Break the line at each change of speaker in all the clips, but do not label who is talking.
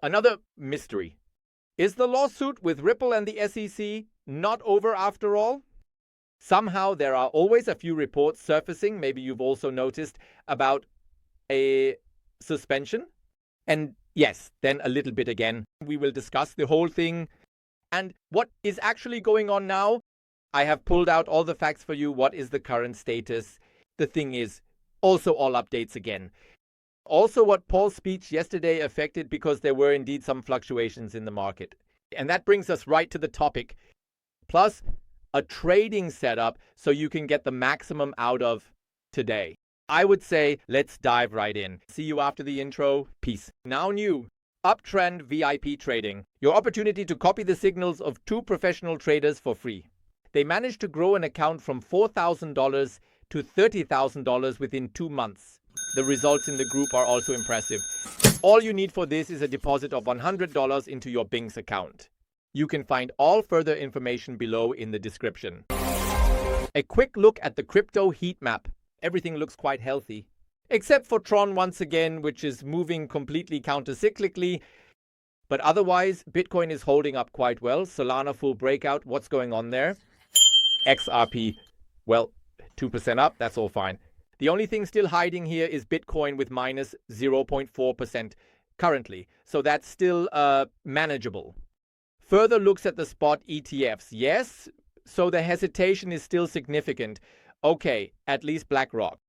Another mystery. Is the lawsuit with Ripple and the SEC not over after all? Somehow there are always a few reports surfacing, maybe you've also noticed, about a suspension. And yes, then a little bit again. We will discuss the whole thing and what is actually going on now. I have pulled out all the facts for you. What is the current status? The thing is, also all updates again. Also, what Powell's speech yesterday affected, because there were indeed some fluctuations in the market. And that brings us right to the topic. Plus, a trading setup so you can get the maximum out of today. I would say let's dive right in. See you after the intro. Peace. Now new. Uptrend VIP trading. Your opportunity to copy the signals of two professional traders for free. They managed to grow an account from $4,000 to $30,000 within 2 months. The results in the group are also impressive. All you need for this is a deposit of $100 into your BingX account. You can find all further information below in the description. A quick look at the crypto heat map. Everything looks quite healthy. Except for Tron once again, which is moving completely countercyclically. But otherwise, Bitcoin is holding up quite well. Solana full breakout. What's going on there? XRP, well, 2% up. That's all fine. The only thing still hiding here is Bitcoin with minus 0.4% currently. So that's still manageable. Further looks at the spot ETFs. Yes, so the hesitation is still significant. Okay, at least BlackRock.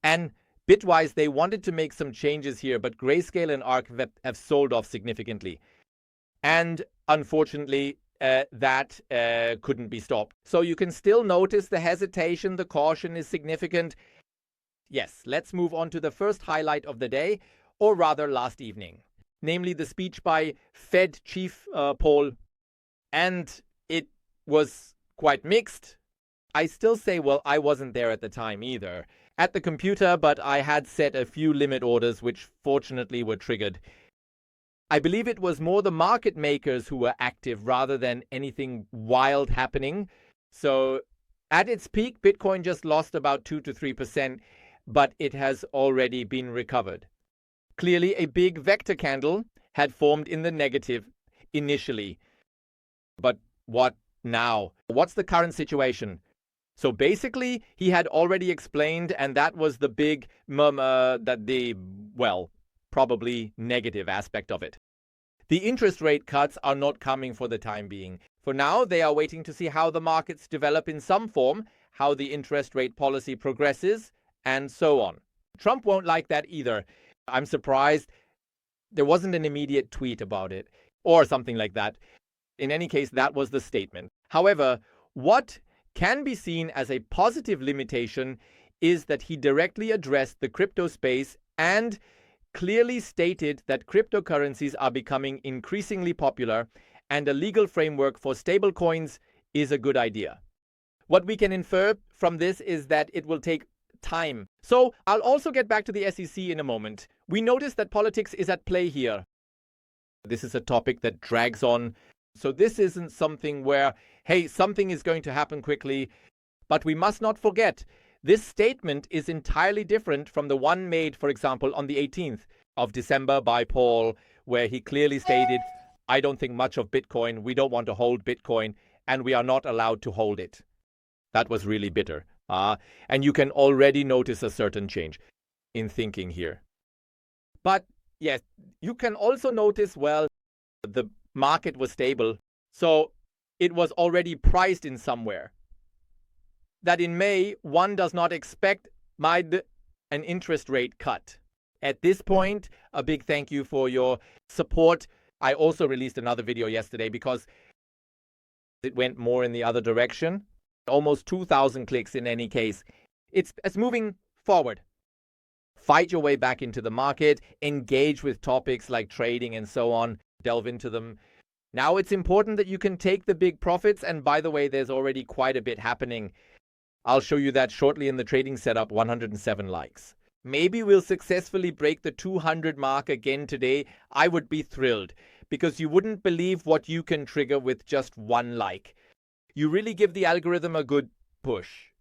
And Bitwise, they wanted to make some changes here, but Grayscale and ARK have sold off significantly. And unfortunately, that couldn't be stopped. So you can still notice the hesitation, the caution is significant. Yes, let's move on to the first highlight of the day, or rather last evening. Namely the speech by Fed Chief Powell. And it was quite mixed. I still say, well, I wasn't there at the time either. At the computer, but I had set a few limit orders which fortunately were triggered. I believe it was more the market makers who were active rather than anything wild happening. So at its peak, Bitcoin just lost about 2 to 3%, but it has already been recovered. Clearly, a big vector candle had formed in the negative initially. But what now? What's the current situation? So basically, he had already explained, and that was the big probably negative aspect of it. The interest rate cuts are not coming for the time being. For now, they are waiting to see how the markets develop in some form, how the interest rate policy progresses, and so on. Trump won't like that either. I'm surprised there wasn't an immediate tweet about it, or something like that. In any case, that was the statement. However, what can be seen as a positive limitation is that he directly addressed the crypto space and clearly stated that cryptocurrencies are becoming increasingly popular and a legal framework for stablecoins is a good idea. What we can infer from this is that it will take time. So I'll also get back to the SEC in a moment. We notice that politics is at play here. This is a topic that drags on. So this isn't something where, hey, something is going to happen quickly. But we must not forget, this statement is entirely different from the one made, for example, on the 18th of December by Powell, where he clearly stated, I don't think much of Bitcoin, we don't want to hold Bitcoin, and we are not allowed to hold it. That was really bitter. And you can already notice a certain change in thinking here. But yes, you can also notice, well, the market was stable, so it was already priced in somewhere. That in May, one does not expect an interest rate cut. At this point, a big thank you for your support. I also released another video yesterday because it went more in the other direction. Almost 2,000 clicks in any case. It's moving forward. Fight your way back into the market, engage with topics like trading and so on, delve into them. Now it's important that you can take the big profits, and by the way, there's already quite a bit happening. I'll show you that shortly in the trading setup, 107 likes. Maybe we'll successfully break the 200 mark again today. I would be thrilled, because you wouldn't believe what you can trigger with just one like. You really give the algorithm a good push.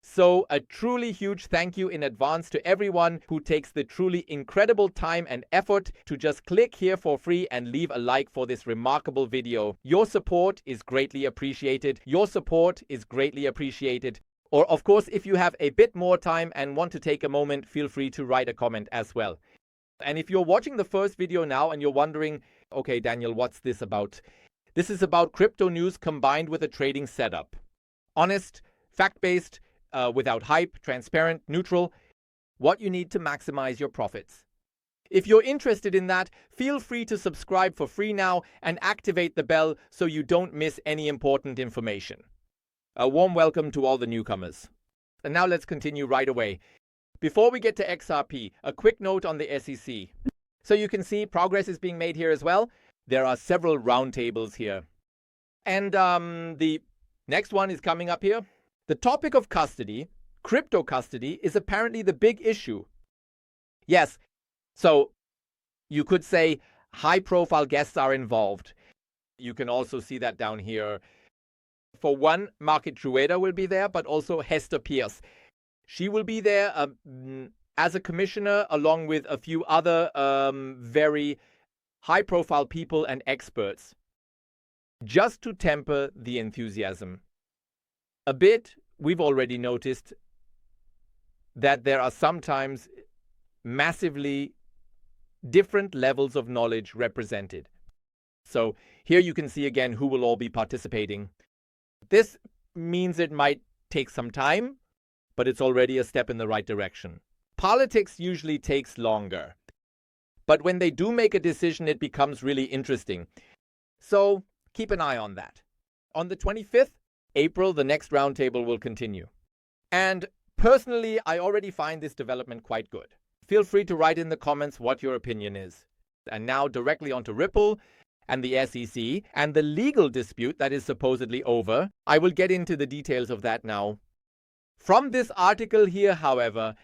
So a truly huge thank you in advance to everyone who takes the truly incredible time and effort to just click here for free and leave a like for this remarkable video. Your support is greatly appreciated. Your support is greatly appreciated. Or of course, if you have a bit more time and want to take a moment, feel free to write a comment as well. And if you're watching the first video now and you're wondering, okay, Daniel, what's this about? This is about crypto news combined with a trading setup. Honest, fact-based, without hype, transparent, neutral, what you need to maximize your profits. If you're interested in that, feel free to subscribe for free now and activate the bell so you don't miss any important information. A warm welcome to all the newcomers. And now let's continue right away. Before we get to XRP, a quick note on the SEC. So you can see progress is being made here as well. There are several roundtables here. And the next one is coming up here. The topic of custody, crypto custody, is apparently the big issue. Yes, so you could say high-profile guests are involved. You can also see that down here. For one, Market Trueda will be there, but also Hester Pierce. She will be there as a commissioner, along with a few other very high-profile people and experts, just to temper the enthusiasm. A bit, we've already noticed that there are sometimes massively different levels of knowledge represented. So here you can see again who will all be participating. This means it might take some time, but it's already a step in the right direction. Politics usually takes longer, but when they do make a decision, it becomes really interesting. So keep an eye on that. On the 25th, April, the next roundtable will continue. And personally, I already find this development quite good. Feel free to write in the comments what your opinion is. And now directly onto Ripple and the SEC and the legal dispute that is supposedly over. I will get into the details of that now. From this article here, however,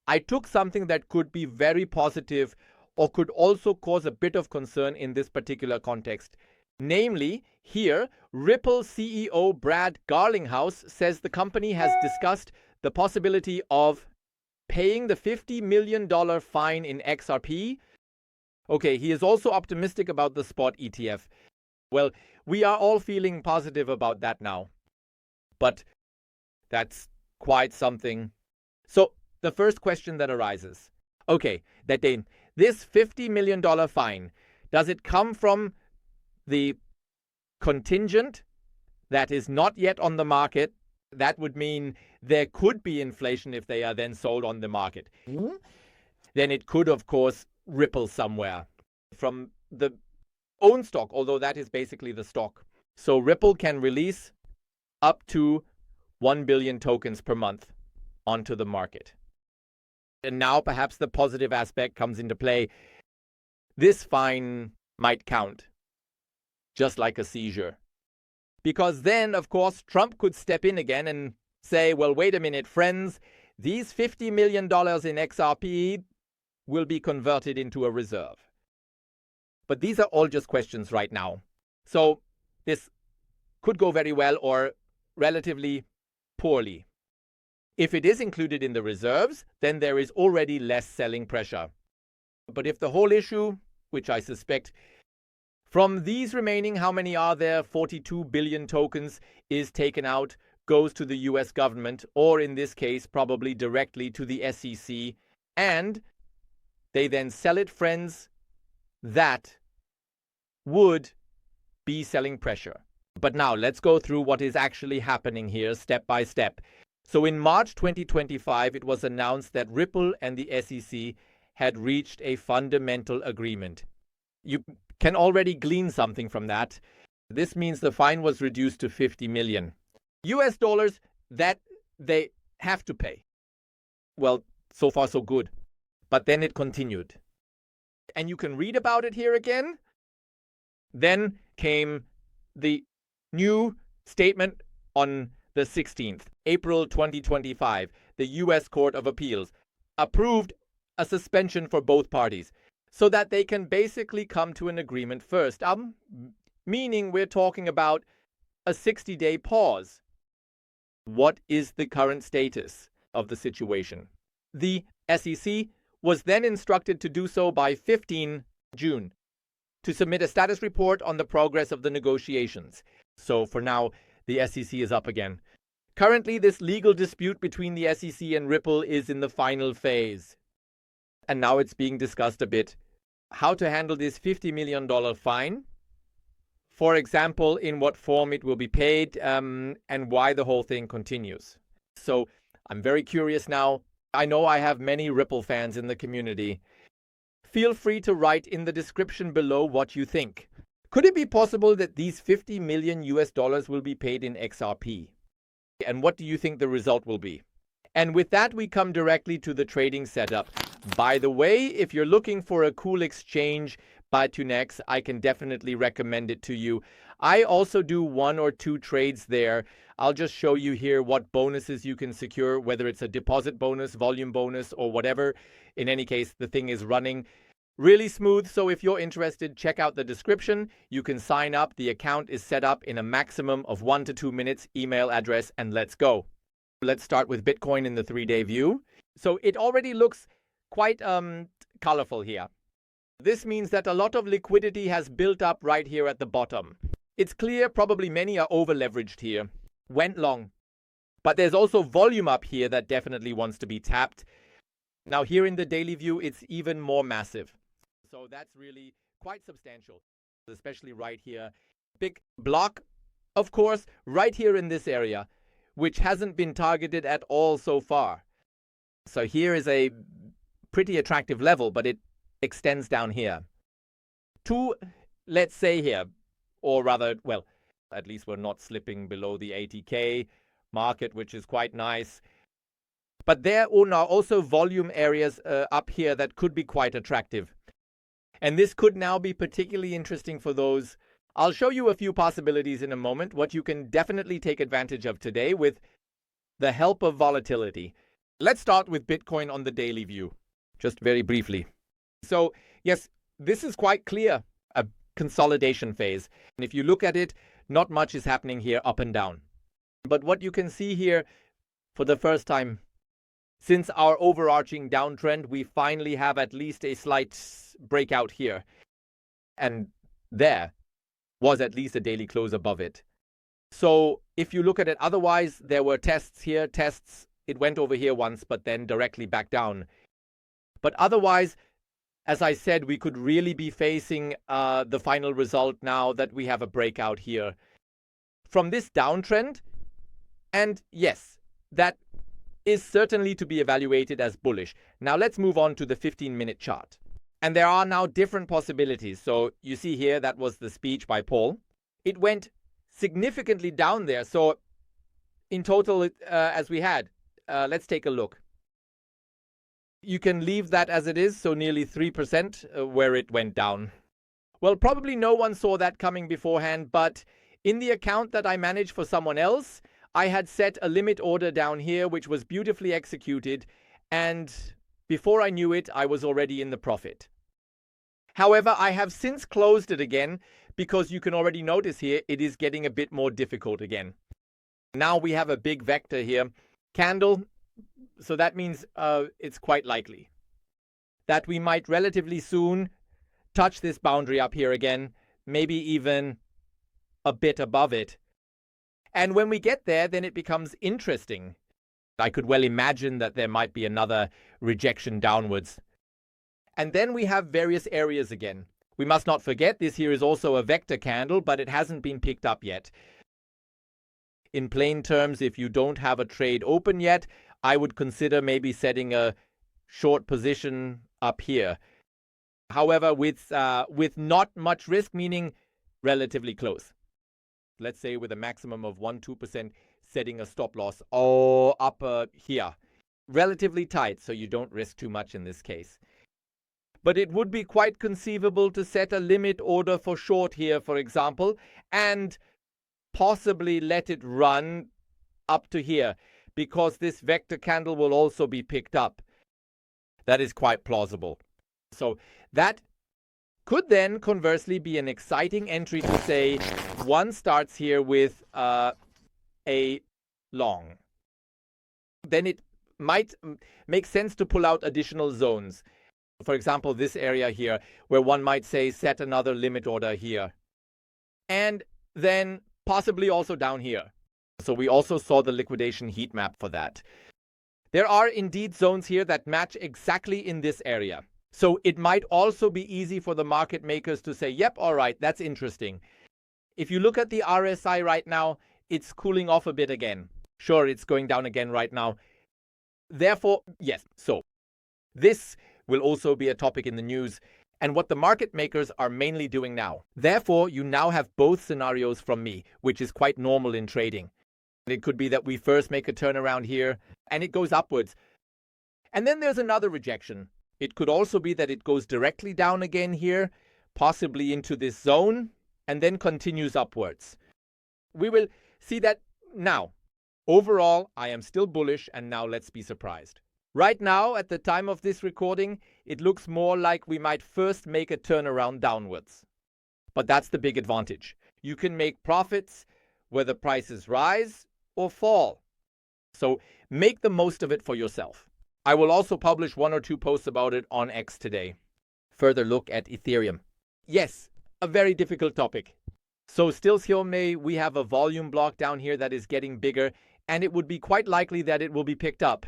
I took something that could be very positive or could also cause a bit of concern in this particular context. Namely, here, Ripple CEO Brad Garlinghouse says the company has discussed the possibility of paying the $50 million fine in XRP. Okay, he is also optimistic about the spot ETF. Well, we are all feeling positive about that now. But that's quite something. So, the first question that arises. Okay, this $50 million fine, does it come from the contingent that is not yet on the market? That would mean there could be inflation if they are then sold on the market. Then it could, of course, ripple somewhere from the own stock, although that is basically the stock. So Ripple can release up to 1 billion tokens per month onto the market. And now perhaps the positive aspect comes into play. This fine might count, just like a seizure. Because then, of course, Trump could step in again and say, well, wait a minute, friends, these $50 million in XRP will be converted into a reserve. But these are all just questions right now. So this could go very well or relatively poorly. If it is included in the reserves, then there is already less selling pressure. But if the whole issue, which I suspect from these remaining, how many are there, 42 billion tokens, is taken out, goes to the US government, or in this case, probably directly to the SEC, and they then sell it, friends, that would be selling pressure. But now let's go through what is actually happening here step by step. So in March 2025, it was announced that Ripple and the SEC had reached a fundamental agreement. You can already glean something from that. This means the fine was reduced to 50 million US dollars that they have to pay. Well, so far so good. But then it continued. And you can read about it here again. Then came the new statement on the 16th, April 2025. The US Court of Appeals approved a suspension for both parties so that they can basically come to an agreement first. Meaning we're talking about a 60-day pause. what is the current status of the situation. The SEC was then instructed to do so by 15 June to submit a status report on the progress of the negotiations. So for now, the SEC is up again. Currently, this legal dispute between the SEC and Ripple is in the final phase. And now it's being discussed a bit. How to handle this $50 million fine. For example, in what form it will be paid, and why the whole thing continues. So I'm very curious now. I know I have many Ripple fans in the community. Feel free to write in the description below what you think. Could it be possible that these 50 million US dollars will be paid in XRP? And what do you think the result will be? And with that, we come directly to the trading setup. By the way, if you're looking for a cool exchange, BingX, I can definitely recommend it to you. I also do 1 or 2 trades there. I'll just show you here what bonuses you can secure, whether it's a deposit bonus, volume bonus, or whatever. In any case, the thing is running really smooth. So if you're interested, check out the description. You can sign up. The account is set up in a maximum of 1 to 2 minutes, email address, and let's go. Let's start with Bitcoin in the 3-day view. So it already looks quite colorful here. This means that a lot of liquidity has built up right here at the bottom. It's clear probably many are over-leveraged here, went long. But there's also volume up here that definitely wants to be tapped. Now here in the daily view, it's even more massive. So that's really quite substantial, especially right here. Big block, of course, right here in this area, which hasn't been targeted at all so far. So here is a pretty attractive level, but it extends down here to, let's say here, or rather, well, at least we're not slipping below the 80K market, which is quite nice. But there are also volume areas up here that could be quite attractive. And this could now be particularly interesting for those. I'll show you a few possibilities in a moment, what you can definitely take advantage of today with the help of volatility. Let's start with Bitcoin on the daily view, just very briefly. So yes, this is quite clear, a consolidation phase. And if you look at it, not much is happening here up and down. But what you can see here for the first time since our overarching downtrend, we finally have at least a slight breakout here. And there was at least a daily close above it. So if you look at it otherwise, there were tests here, it went over here once, but then directly back down. But otherwise, as I said, we could really be facing the final result now that we have a breakout here from this downtrend. And yes, that is certainly to be evaluated as bullish. Now let's move on to the 15-minute chart. And there are now different possibilities. So you see here, that was the speech by Paul. It went significantly down there. So in total, as we had, let's take a look. You can leave that as it is, so nearly 3% where it went down. Well, probably no one saw that coming beforehand, but in the account that I managed for someone else, I had set a limit order down here, which was beautifully executed, and before I knew it, I was already in the profit. However, I have since closed it again, because you can already notice here, it is getting a bit more difficult again. Now we have a big vector here, candle, so that means it's quite likely that we might relatively soon touch this boundary up here again, maybe even a bit above it. And when we get there, then it becomes interesting. I could well imagine that there might be another rejection downwards. And then we have various areas again. We must not forget this here is also a vector candle, but it hasn't been picked up yet. In plain terms, if you don't have a trade open yet, I would consider maybe setting a short position up here. However, with not much risk, meaning relatively close. Let's say with a maximum of 1-2%, setting a stop loss up here. Relatively tight, so you don't risk too much in this case. But it would be quite conceivable to set a limit order for short here, for example, and possibly let it run up to here, because this vector candle will also be picked up. That is quite plausible. So that could then conversely be an exciting entry to say one starts here with a long, then it might make sense to pull out additional zones. For example, this area here, where one might say set another limit order here. And then possibly also down here. So we also saw the liquidation heat map for that. There are indeed zones here that match exactly in this area. So it might also be easy for the market makers to say, yep, all right, that's interesting. If you look at the RSI right now, it's cooling off a bit again. Sure, it's going down again right now. Therefore, yes, so this will also be a topic in the news and what the market makers are mainly doing now. Therefore, you now have both scenarios from me, which is quite normal in trading. It could be that we first make a turnaround here and it goes upwards. And then there's another rejection. It could also be that it goes directly down again here, possibly into this zone, and then continues upwards. We will see that now. Overall, I am still bullish, and now let's be surprised. Right now, at the time of this recording, it looks more like we might first make a turnaround downwards. But that's the big advantage. You can make profits whether prices rise or fall. So make the most of it for yourself. I will also publish 1 or 2 posts about it on X today. Further look at Ethereum. Yes, a very difficult topic. So still we have a volume block down here that is getting bigger, and it would be quite likely that it will be picked up.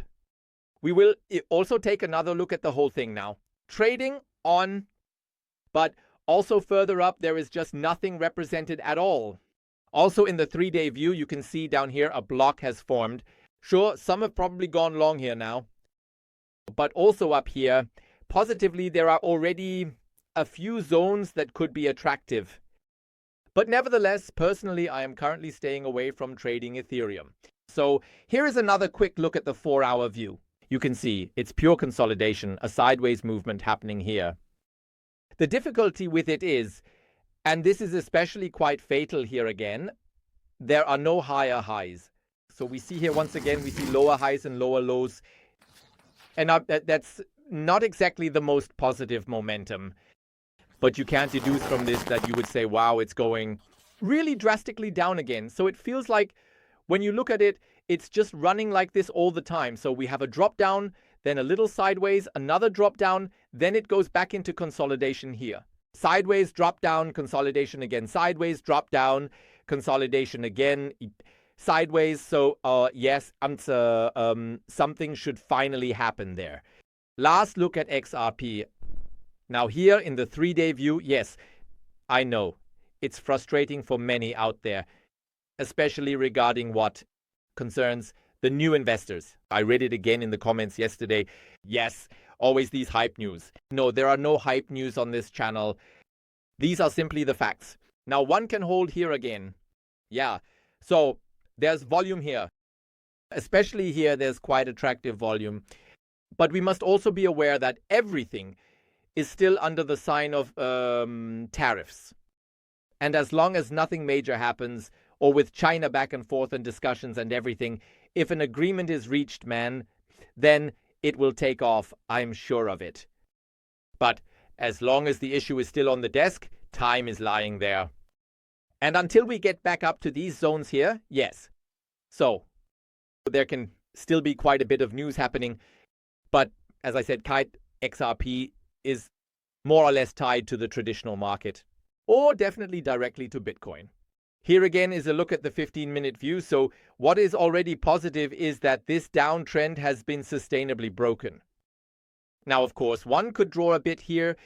We will also take another look at the whole thing now. Trading on, but also further up, there is just nothing represented at all. Also in the 3-day view, you can see down here a block has formed. Sure, some have probably gone long here now. But also up here, positively, there are already a few zones that could be attractive. But nevertheless, personally, I am currently staying away from trading Ethereum. So here is another quick look at the 4-hour view. You can see it's pure consolidation, a sideways movement happening here. The difficulty with it is, and this is especially quite fatal here again, there are no higher highs. So we see here once again, we see lower highs and lower lows. And that's not exactly the most positive momentum. But you can't deduce from this that you would say, wow, it's going really drastically down again. So it feels like when you look at it, it's just running like this all the time. So we have a drop down, then a little sideways, another drop down, then it goes back into consolidation here. Sideways, drop down, consolidation again, sideways, drop down, consolidation again, sideways. So yes, something should finally happen there. Last look at XRP. Now here in the 3-day view, yes, I know it's frustrating for many out there, especially regarding what concerns the new investors. I read it again in the comments yesterday. Yes, always these hype news. No, there are no hype news on this channel. These are simply the facts. Now one can hold here again. Yeah, so there's volume here. Especially here, there's quite attractive volume. But we must also be aware that everything is still under the sign of tariffs. And as long as nothing major happens, or with China back and forth and discussions and everything, if an agreement is reached, man, then it will take off. I'm sure of it. But as long as the issue is still on the desk, time is lying there. And until we get back up to these zones here, yes. So there can still be quite a bit of news happening. But as I said, Kite XRP is more or less tied to the traditional market, or definitely directly to Bitcoin. Here again is a look at the 15-minute view. So what is already positive is that this downtrend has been sustainably broken. Now, of course, one could draw a bit here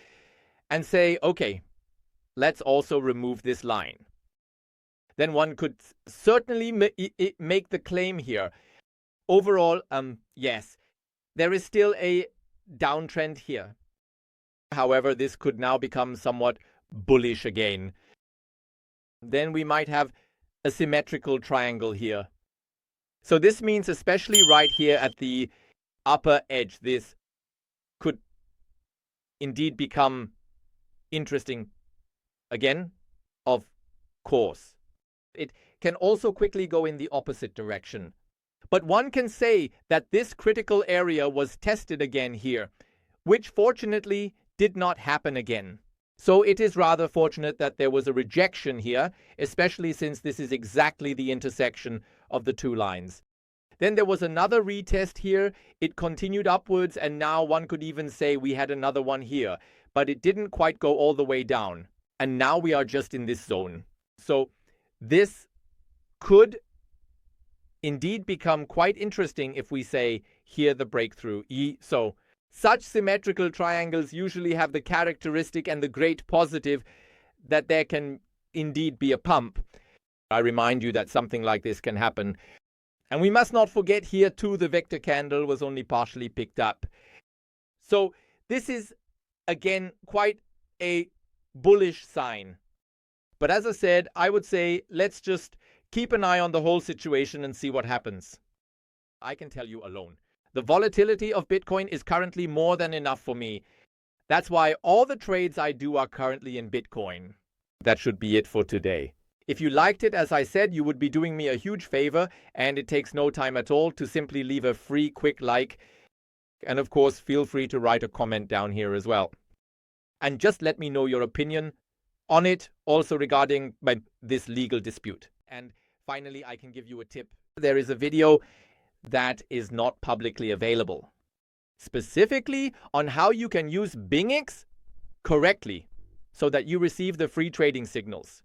and say, okay, let's also remove this line. Then one could certainly make the claim here. Overall, yes, there is still a downtrend here. However, this could now become somewhat bullish again. Then we might have a symmetrical triangle here. So this means especially right here at the upper edge, this could indeed become interesting again, of course. It can also quickly go in the opposite direction. But one can say that this critical area was tested again here, which fortunately did not happen again. So it is rather fortunate that there was a rejection here, especially since this is exactly the intersection of the two lines. Then there was another retest here. It continued upwards, and now one could even say we had another one here, but it didn't quite go all the way down. And now we are just in this zone. So this could indeed become quite interesting if we say here the breakthrough. So such symmetrical triangles usually have the characteristic and the great positive that there can indeed be a pump. I remind you that something like this can happen. And we must not forget here too, the vector candle was only partially picked up. So this is, again, quite a bullish sign. But as I said, I would say let's just keep an eye on the whole situation and see what happens. I can tell you alone, the volatility of Bitcoin is currently more than enough for me. That's why all the trades I do are currently in Bitcoin. That should be it for today. If you liked it, as I said, you would be doing me a huge favor, and it takes no time at all to simply leave a free, quick like. And of course, feel free to write a comment down here as well. And just let me know your opinion on it, also regarding this legal dispute. And finally, I can give you a tip. There is a video that is not publicly available, specifically on how you can use BingX correctly so that you receive the free trading signals.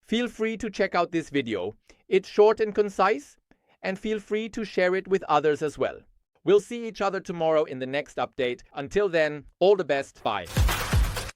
Feel free to check out this video. It's short and concise, and feel free to share it with others as well. We'll see each other tomorrow in the next update. Until then, all the best. Bye.